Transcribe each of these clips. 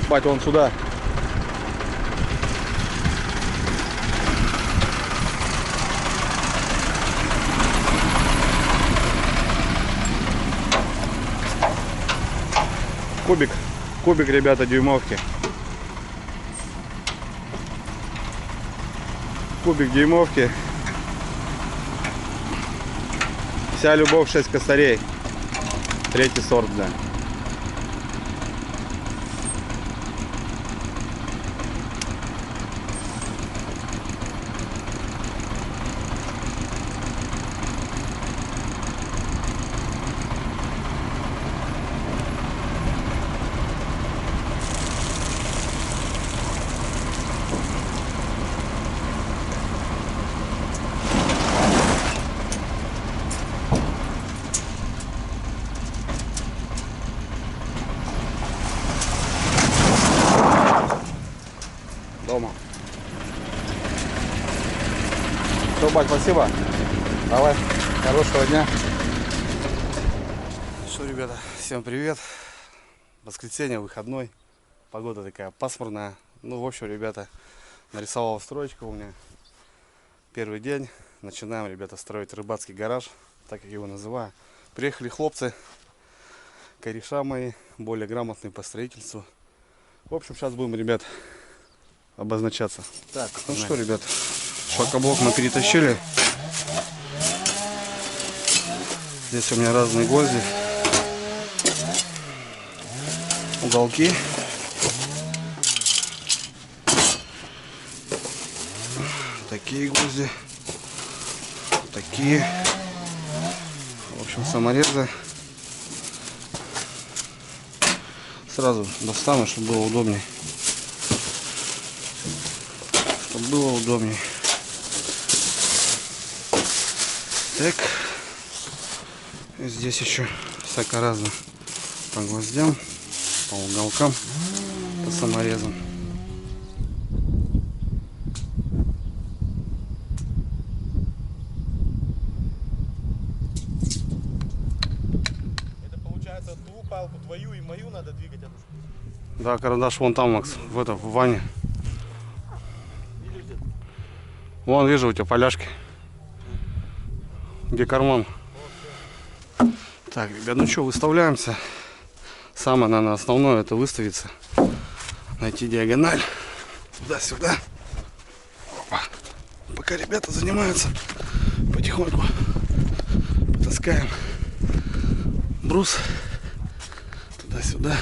Бать, вон сюда. Кубик. Кубик, ребята, дюймовки. Кубик дюймовки. Вся любовь 6 косарей. Третий сорт, да. Дома. Все, бать, спасибо. Давай, хорошего дня. Что, ребята, всем привет. Воскресенье, выходной. Погода такая пасмурная. Ну, в общем, ребята, нарисовал строечку у меня. Первый день. Начинаем, ребята, строить рыбацкий гараж, так я его называю. Приехали хлопцы, кореша мои, более грамотные по строительству. В общем, сейчас будем, ребят, обозначаться. Так, ну что, ребят, шлакоблок мы перетащили. Здесь у меня разные гвозди, уголки. Такие гвозди, такие. В общем, саморезы. Сразу достану, чтобы было удобнее. Чтобы было удобнее. Так. И здесь еще всяко разно по гвоздям, по уголкам, по саморезам. Это получается ту палку твою и мою надо двигать. Да, карандаш вон там, Макс, в ванне. Вон, вижу у тебя поляшки. Где карман? Так, ребят, ну что, выставляемся. Самое, наверное, основное это выставиться. Найти диагональ. Туда-сюда. Опа. Пока ребята занимаются, потихоньку потаскаем брус. Туда-сюда.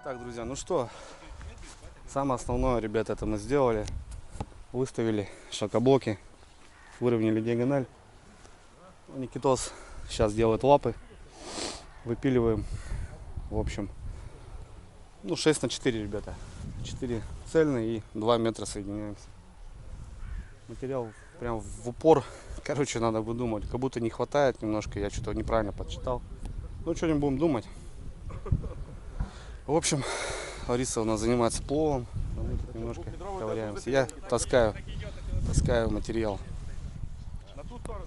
Так, друзья, ну что, самое основное, ребята, это мы сделали. Выставили шокоблоки, выровняли диагональ. Никитос сейчас делает лапы, выпиливаем. В общем, ну 6×4, ребята. 4 цельные и 2 метра соединяемся. Материал прям в упор. Короче, надо выдумать. Как будто не хватает немножко. Я что-то неправильно подсчитал. Ну, что не будем думать. В общем, Лариса у нас занимается пловом. А мы тут немножко ковыряемся. Я таскаю материал. На ту сторону.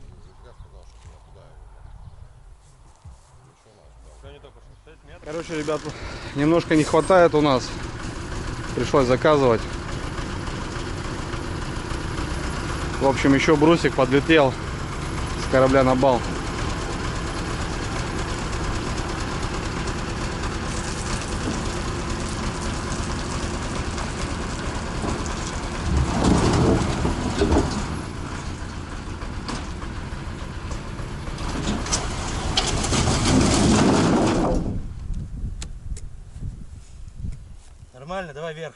Короче, ребят, немножко не хватает у нас. Пришлось заказывать. В общем, еще брусик подлетел с корабля на бал. Нормально, давай вверх.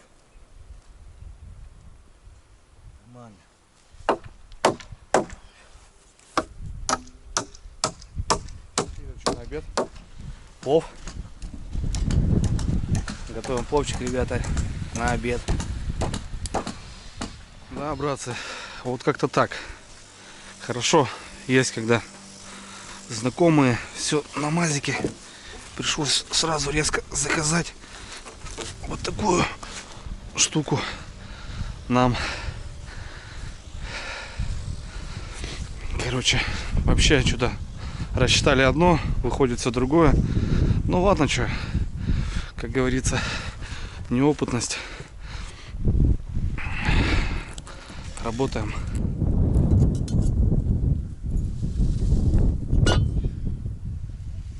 Нормально. На обед. Плов. Готовим пловчик, ребята, на обед. Да, братцы, вот как-то так. Хорошо есть, когда знакомые, все на мазике. Пришлось сразу резко заказать вот такую штуку нам. Короче, вообще что-то рассчитали одно, выходит все другое. Ну ладно, что, как говорится, неопытность. Работаем.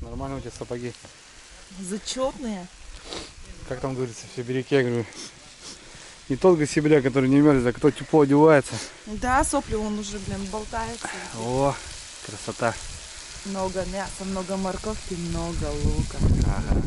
Нормально у тебя сапоги? Зачетные. Как там говорится в сибиряке, я говорю, не тот сибиряк, который не мерзнет, а кто тепло одевается. Да, сопли он уже, блин, болтается. О, красота. Много мяса, много морковки, много лука. Ага.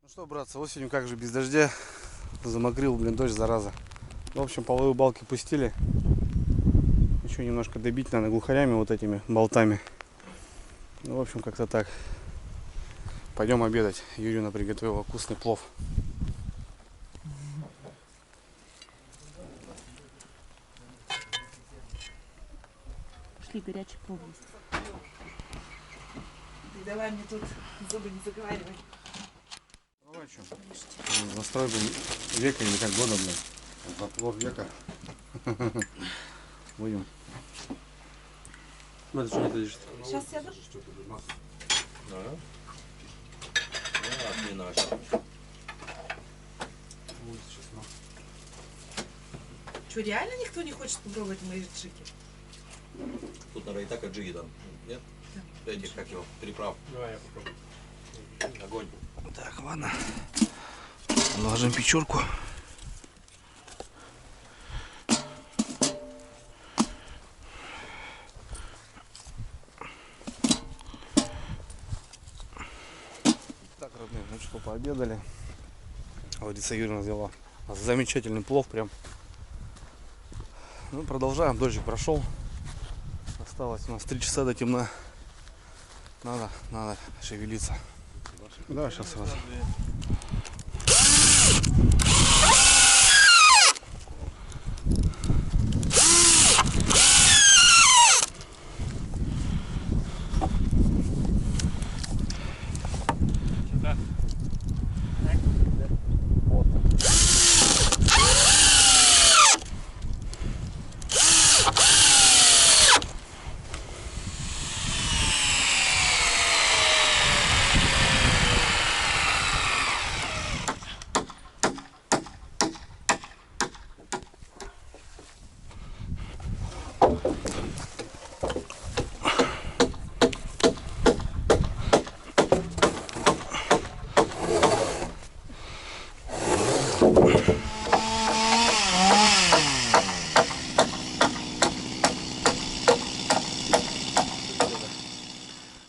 Ну что, братцы, осенью как же без дождя. Замокрил, блин, дождь, зараза. В общем, половые балки пустили. Еще немножко добить надо глухарями, вот этими болтами. Ну, в общем, как-то так. Пойдем обедать. Юрина приготовила вкусный плов. Пошли, горячий плов есть. Ты давай мне тут зубы не заговаривай. Давай, что? Настрой века или как года, блин. За плов века. Будем. Смотри, что это лежит. Сейчас сяду. Не наш. Что, реально никто не хочет попробовать мои джики? Тут, наверное, и так аджиги там. Нет? Этих, как его, приправ. Давай я попробую. Огонь. Так, ладно. Наложим печурку. Так, родные, ну что, пообедали. Лариса Юрьевна взяла замечательный плов прям. Ну, продолжаем. Дождик прошел. Осталось у нас 3 часа до темна. Надо шевелиться. Да, сейчас сразу.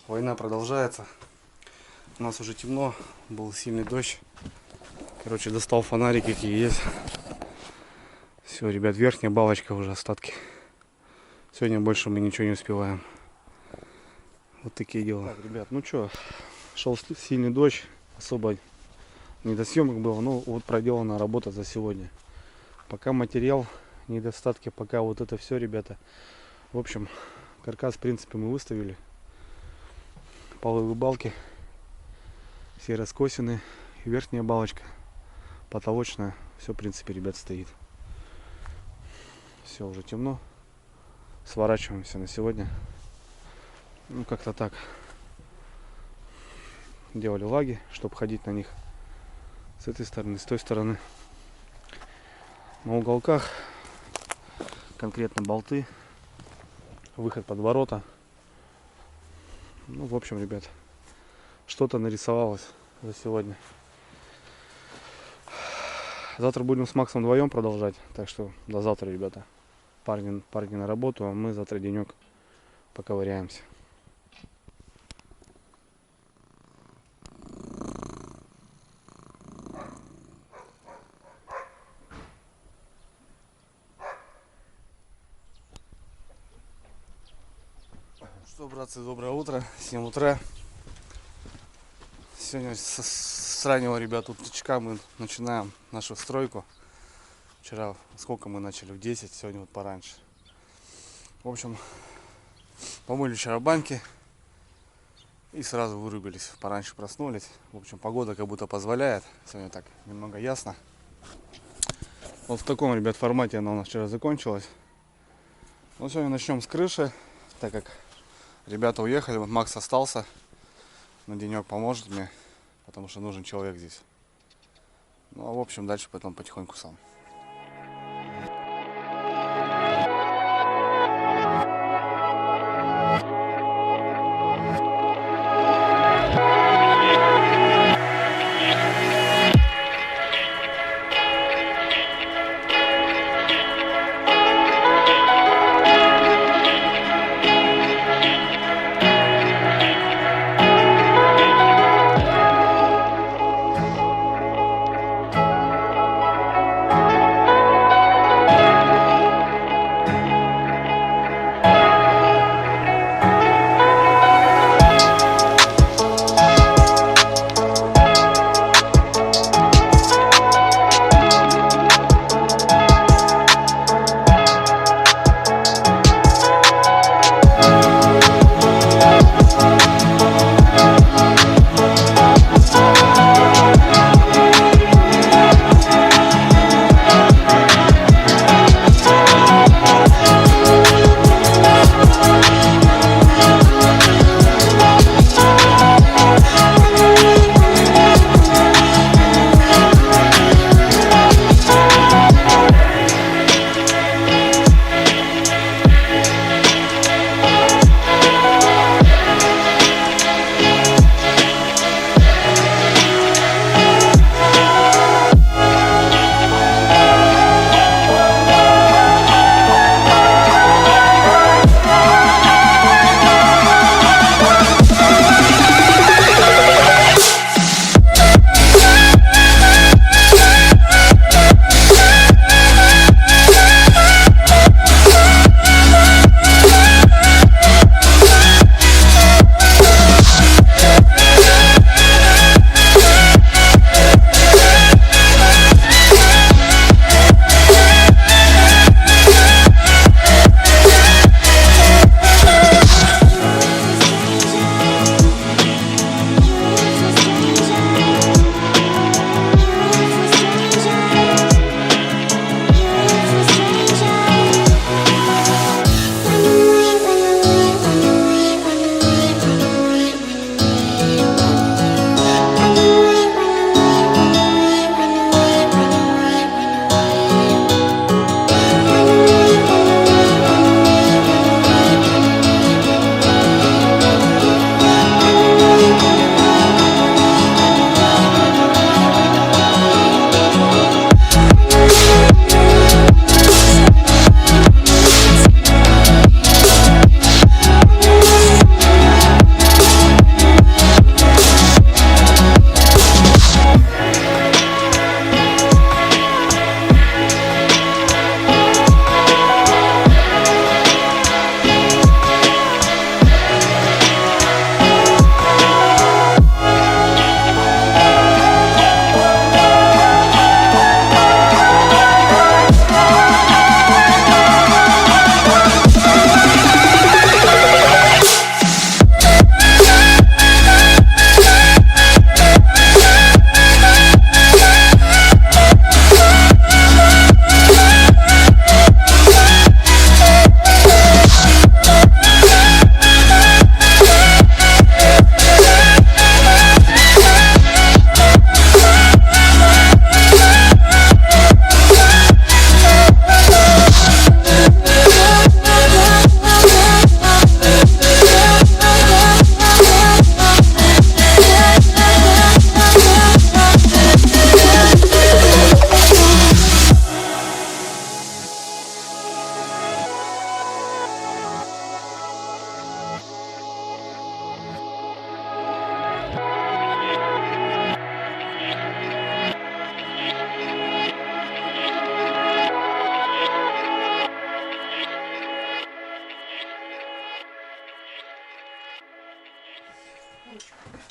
Война продолжается. У нас уже темно, был сильный дождь. Короче, достал фонарики, какие есть. Все, ребят, верхняя балочка уже, остатки. Сегодня больше мы ничего не успеваем. Вот такие дела. Так, ребят, ну что, шел сильный дождь, особо не до съемок было, но вот проделана работа за сегодня. Пока материал, недостатки, пока вот это все, ребята. В общем, каркас, в принципе, мы выставили. Половые балки все раскосены, верхняя балочка, потолочная, все, в принципе, ребят, стоит. Все, уже темно, сворачиваемся на сегодня. Ну, как-то так. Делали лаги, чтобы ходить на них с этой стороны, с той стороны. На уголках конкретно болты, выход под ворота. Ну, в общем, ребят, что-то нарисовалось за сегодня. Завтра будем с Максом вдвоем продолжать. Так что до завтра, ребята. Парни на работу, а мы завтра денек поковыряемся. Что, братцы, доброе утро, 7 утра. Сегодня с раннего, ребят, утречка мы начинаем нашу стройку. Вчера сколько мы начали? В 10, сегодня вот пораньше. В общем, помыли вчера баньки и сразу вырубились. Пораньше проснулись. В общем, погода как будто позволяет. Сегодня так немного ясно. Вот в таком, ребят, формате она у нас вчера закончилась. Но сегодня начнем с крыши, так как ребята уехали, вот Макс остался, на денек поможет мне, потому что нужен человек здесь. Ну а в общем дальше потом потихоньку сам.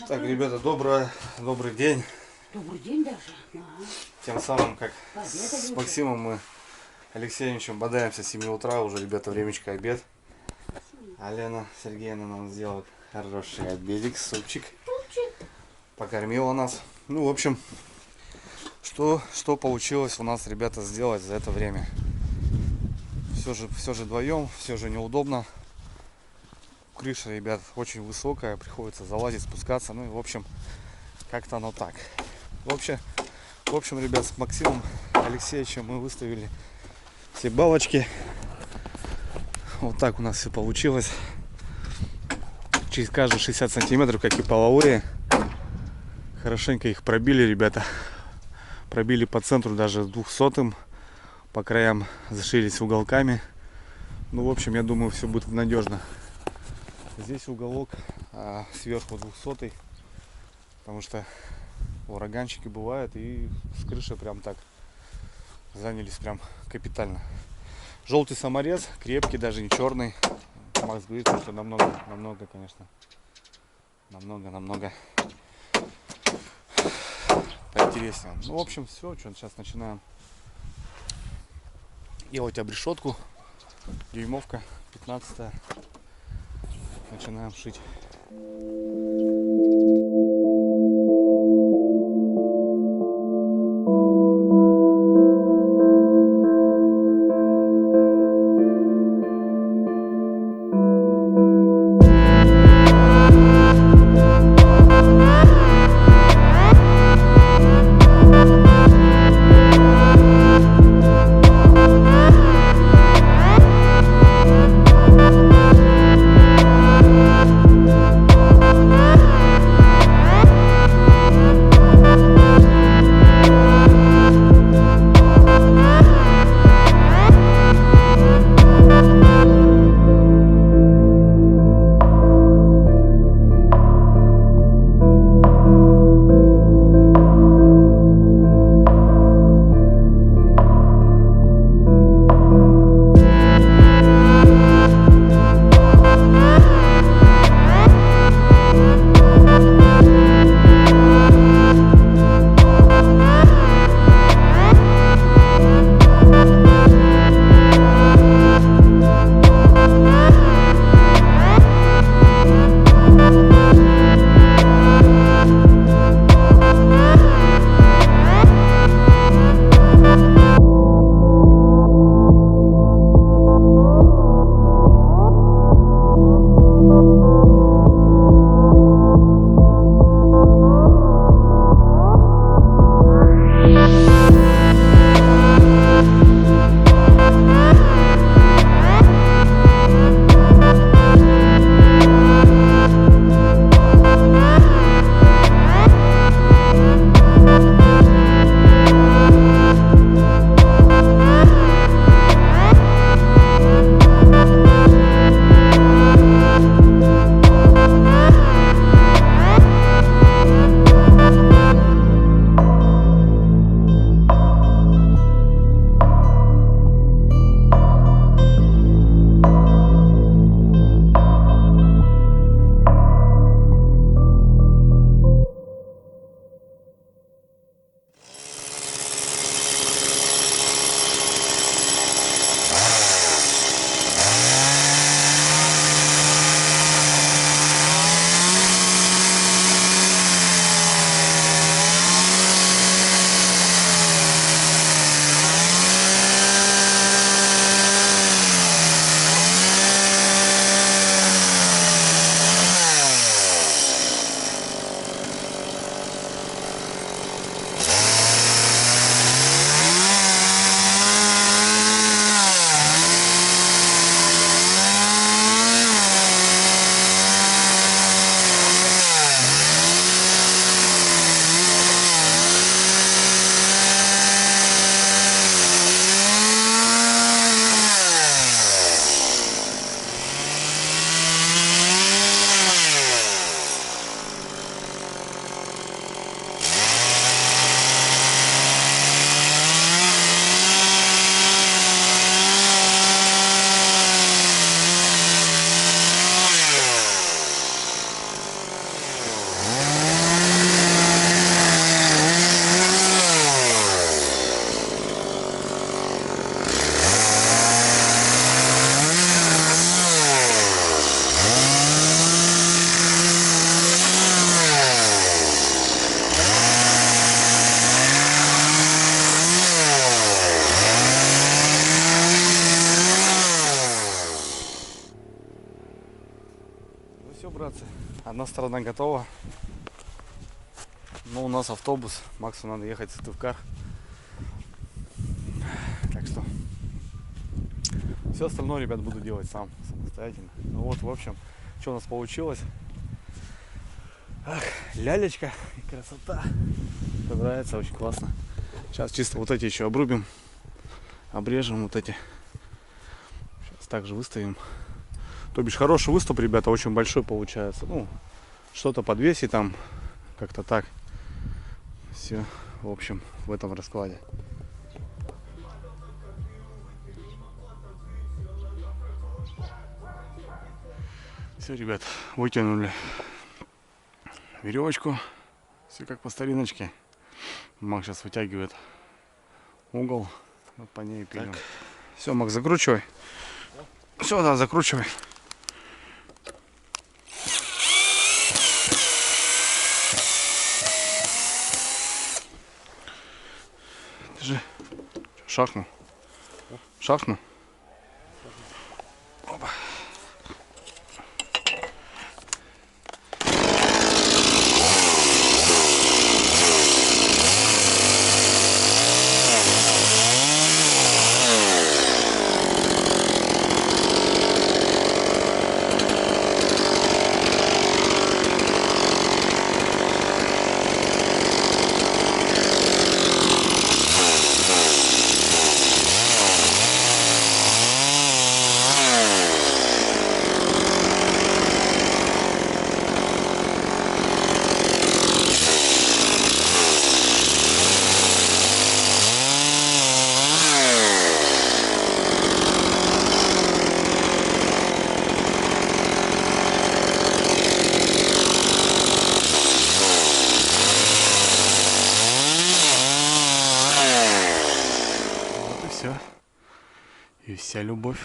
Так, ребята, добрый день. Добрый день даже. Ага. Тем самым, как Пообедали с уже? Максимом мы Алексеевичем бодаемся с 7 утра, уже, ребята, времечко обед. А Лена Сергеевна нам сделала хороший обедик, супчик. Покормила нас. Ну, в общем, что получилось у нас, ребята, сделать за это время? Все же вдвоем, все же неудобно. Крыша, ребят, очень высокая, приходится залазить, спускаться. Ну и, в общем, как-то оно так. В общем, ребят, с Максимом Алексеевичем мы выставили все балочки. Вот так у нас все получилось. Через каждые 60 сантиметров, как и половые. Хорошенько их пробили, ребята. Пробили по центру даже 200-м. По краям зашились уголками. Ну, в общем, я думаю, все будет надежно. Здесь уголок, а сверху 200-й. Потому что ураганчики бывают, и с крыши прям так занялись прям капитально. Желтый саморез, крепкий, даже не черный. Макс говорит, что намного, конечно, намного поинтереснее. Ну, в общем, все, что сейчас начинаем делать обрешетку. Дюймовка 15-я. Начинаем шить. братцы. Одна сторона готова. Но у нас автобус. Максу надо ехать в Сыктывкар. Так что все остальное, ребят, буду делать сам, самостоятельно. Ну вот, в общем, что у нас получилось. Ах, лялечка и красота. Мне нравится, очень классно. Сейчас чисто вот эти еще обрубим. Обрежем вот эти. Сейчас также выставим. То бишь хороший выступ, ребята, очень большой получается. Ну, что-то подвесить там, как-то так. Все, в общем, в этом раскладе. Все, ребят, вытянули веревочку. Все как по стариночке. Макс сейчас вытягивает угол. Вот по ней пилим. Все, Макс, закручивай. Все, да, закручивай. Ты же шахнул. Шахнул. Опа. Все. И вся любовь.